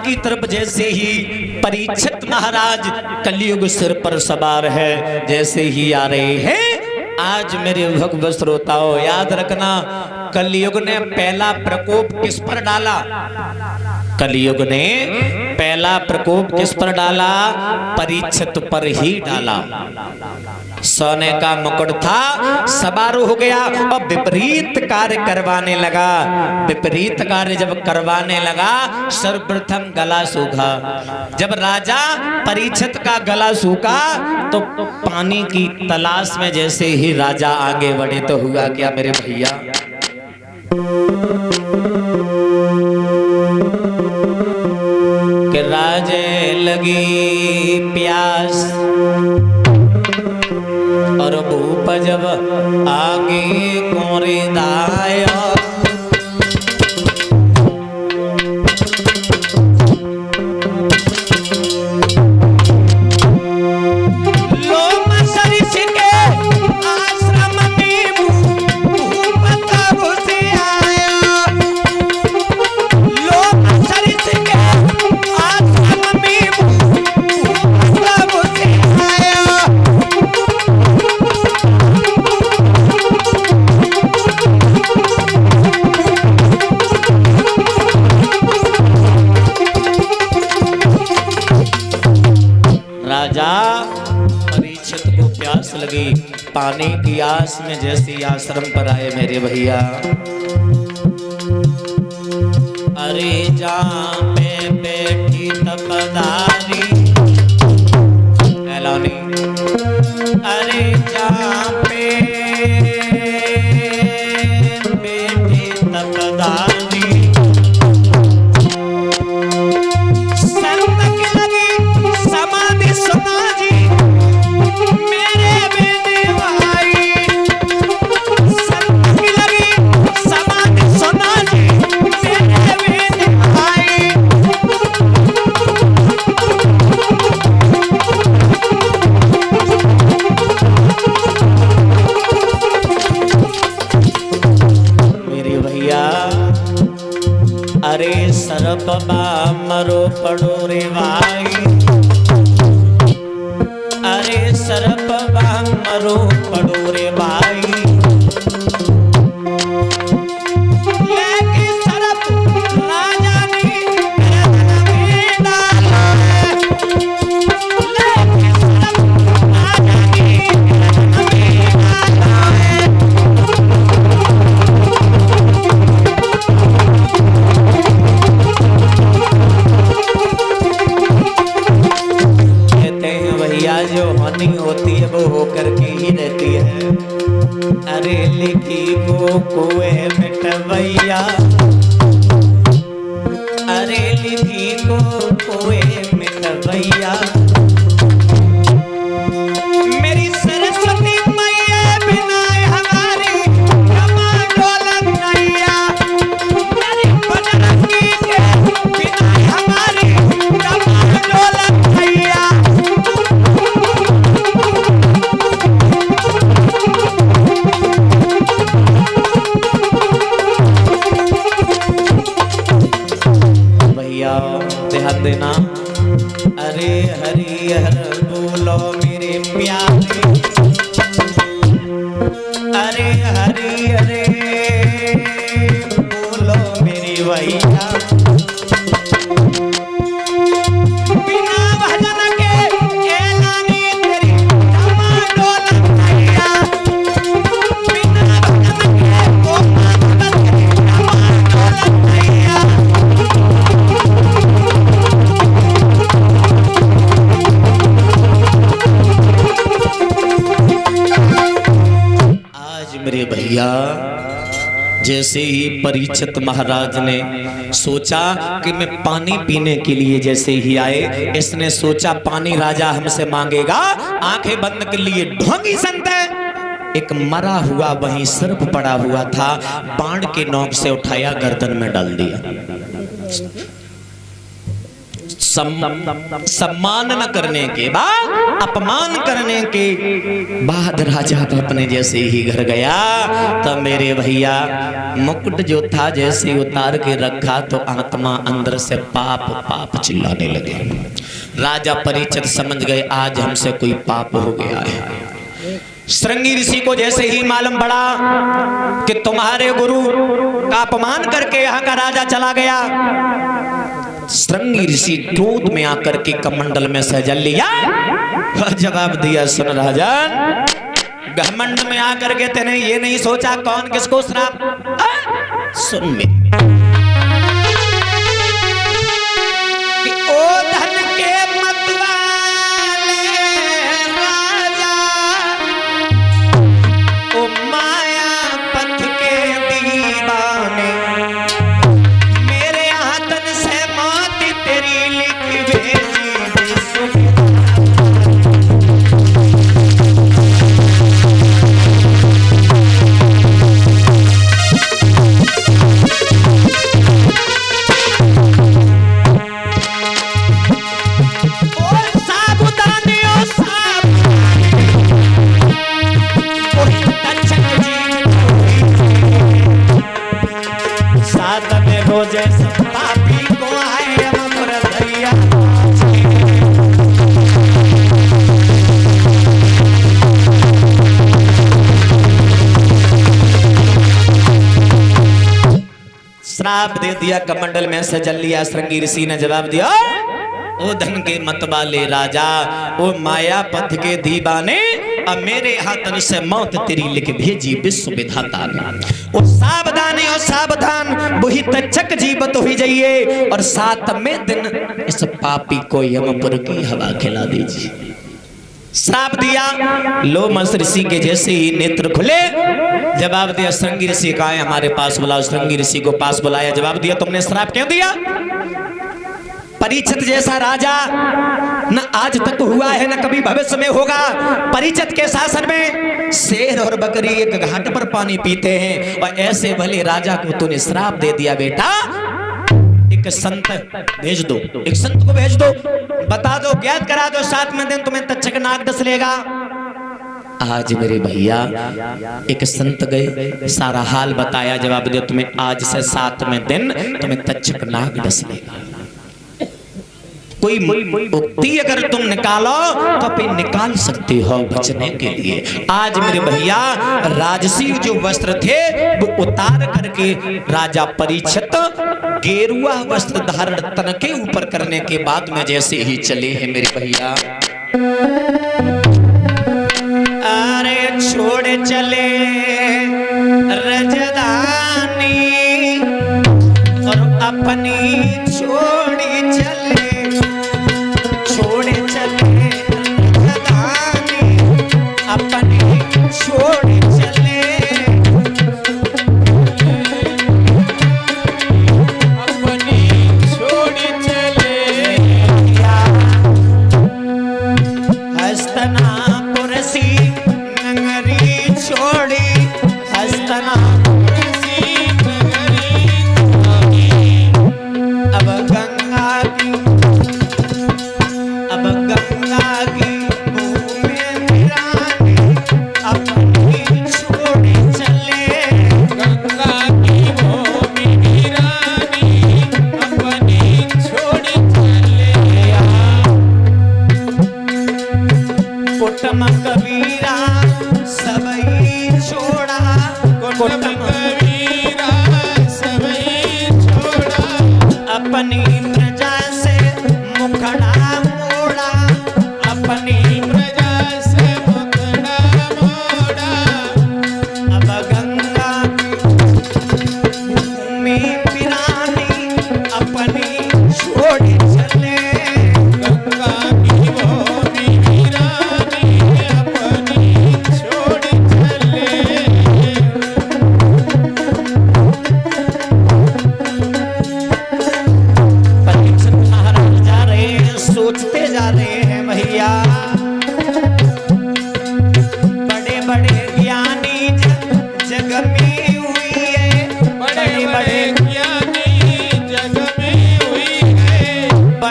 की तरफ जैसे ही परीक्षित महाराज कलयुग सिर पर सवार है, जैसे ही आ रहे हैं, आज मेरे भगवत श्रोताओं याद रखना, कलयुग ने पहला प्रकोप किस पर डाला? कलयुग ने पहला प्रकोप किस पर डाला? परीक्षित पर ही डाला। सोने का मुकुट था, सवार हो गया और विपरीत कार्य करवाने लगा। विपरीत कार्य जब करवाने लगा, सर्वप्रथम गला सूखा। जब राजा परीक्षित का गला सूखा तो पानी की तलाश में जैसे ही राजा आगे बढ़े तो हुआ क्या मेरे भैया? कि राजे लगी प्यास और भूप जब आगे कोरे दाया, परीक्षित को प्यास लगी, पानी की आस में जैसे आश्रम पर आए मेरे भैया। अरे जहाँ पे बैठी तपदारी एलानी, अरे जहाँ पे बैठी तपदारी, अरे सरप मरो पड़ो रे भाई, अरे सरप मरो पड़ो रे भाई, लेकिन सरप राजा ने डाला, लेकिन सरप राजा ने जो होनी होती है वो होकर के ही रहती है। अरे लिखी को कुएं में टवैया, अरे लिखी को कुएं में टवैया, मेरी सरस्वती मैया बिना हमारी कमा डोलन नैया, मेरी बजरंगी के बिना हमारी कमा डोलन नैया। ध्यान देना, अरे हरि हर बोलो मेरे प्यारे, अरे हरि हरे बोलो मेरी भैया, बिना भजन के एलानी तेरी कमा डोलन नैया, बिना भजन के कमा डोलन नैया। मेरे भैया जैसे ही परीक्षित महाराज ने सोचा कि मैं पानी पीने के लिए जैसे ही आए, इसने सोचा पानी राजा हमसे मांगेगा, आंखें बंद कर लिए। ढोंगी संत है, एक मरा हुआ वहीं सर्प पड़ा हुआ था, बाण के नोक से उठाया गर्दन में डाल दिया। सम्मान न करने के बाद, अपमान करने के बाद राजा अपने जैसे ही घर गया तो मेरे भैया मुकुट जो था जैसे उतार के रखा तो आत्मा अंदर से पाप पाप चिल्लाने लगे। राजा परीक्षित समझ गए आज हमसे कोई पाप हो गया है। श्रृंगी ऋषि को जैसे ही मालूम पड़ा कि तुम्हारे गुरु का अपमान करके यहाँ का राजा चला गया, श्रृंगी ऋषि क्रोध में आकर के कमंडल में से जल लिया और जवाब दिया, सुन राजन, घमंड में आकर के तेने ये नहीं सोचा कौन किसको श्राप, सुन में कि ओ धन के मतवाले राजा, ओ माया पथ के दीवाने, मेरे हाथन से मौत तेरी लिख भेजी। श्राप दे दिया, कमंडल में से जल लिया। श्रृंगी ऋषि ने जवाब दिया, ओ धन के मतवाले राजा, ओ माया पथ के दीवाने, अब मेरे हाथन से मौत तेरी लिख भेजी विश्व विधाता ने। ओ सावधान, ओ सावधान, वही तक्षक जीवत हो जाइए और 7वें दिन इस पापी को यमपुर की हवा खिला दीजिए। श्राप दिया। लोमस ऋषि के जैसे ही नेत्र खुले, जवाब दिया, श्रृंगी ऋषि कहाँ है, हमारे पास बुलाओ। श्रृंगी ऋषि को पास बुलाया, जवाब दिया, तुमने श्राप क्यों दिया? परीक्षित जैसा राजा न आज तक हुआ है न कभी भविष्य में होगा। परीक्षित के शासन में शेर और बकरी एक घाट पर पानी पीते हैं और ऐसे भले राजा को तूने श्राप दे दिया। बेटा एक संत भेज दो, एक संत को भेज दो, बता दो, ज्ञात करा दो, 7वें दिन तुम्हें तक्षक नाग डस लेगा। आज मेरे भैया एक संत गए, सारा हाल बताया, जवाब दिया, तुम्हें आज से 7वें दिन तुम्हें तक्षक नाग डस लेगा। कोई उक्ति अगर तुम निकालो तो फिर निकाल सकते हो बचने के लिए। आज मेरे भैया राजसी जो वस्त्र थे वो उतार करके राजा परीक्षित गेरुआ वस्त्र धारण तन के ऊपर करने के बाद में जैसे ही चले हैं मेरे भैया, अरे छोड़ चले रजधानी और अपनी छोड़ी चले, छोड़े चले रजधानी अपनी छोड़े चले, अपनी छोड़े चले, हस्तनापुर सी नगरी छोड़ी, हस्तनापुर सी नगरी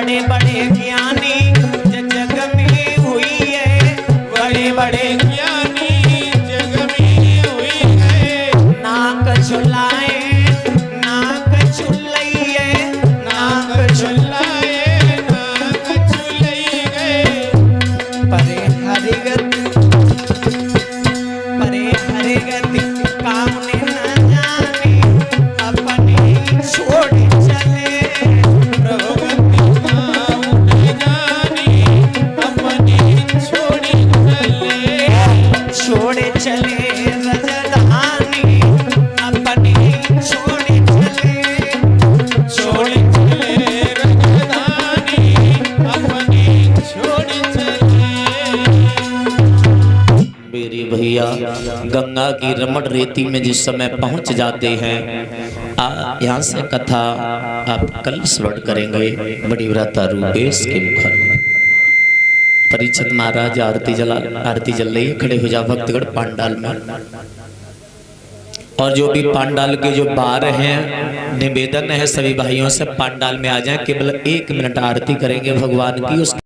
बड़े बड़े ज्ञानी जग में हुई है, बड़े बड़े ज्ञानी जग में हुई है। नाक झुलाए नाक झुलैये, नाक झुलाए नाक झुलई गए। परे हरिगति काम ने न जाने अपने छोड़ चले, प्रभुपति नाम न जाने अपने छोड़ चले। छोड़ चले रजधानी अपने छोड़ चले, छोड़ चले राजधानी अपने छोड़ चले। मेरे भैया गंगा की रमण रेती में जिस समय पहुंच जाते हैं, यहाँ से कथा आप कल स्मरण करेंगे। बड़ी व्रता रूपेश के मुखर परीक्षित महाराज आरती जल रही है, खड़े हो जा भक्तगण पांडाल में। और जो भी पांडाल के जो बार हैं, निवेदन है सभी भाइयों से पांडाल में आ जाएं, केवल 1 मिनट आरती करेंगे भगवान की।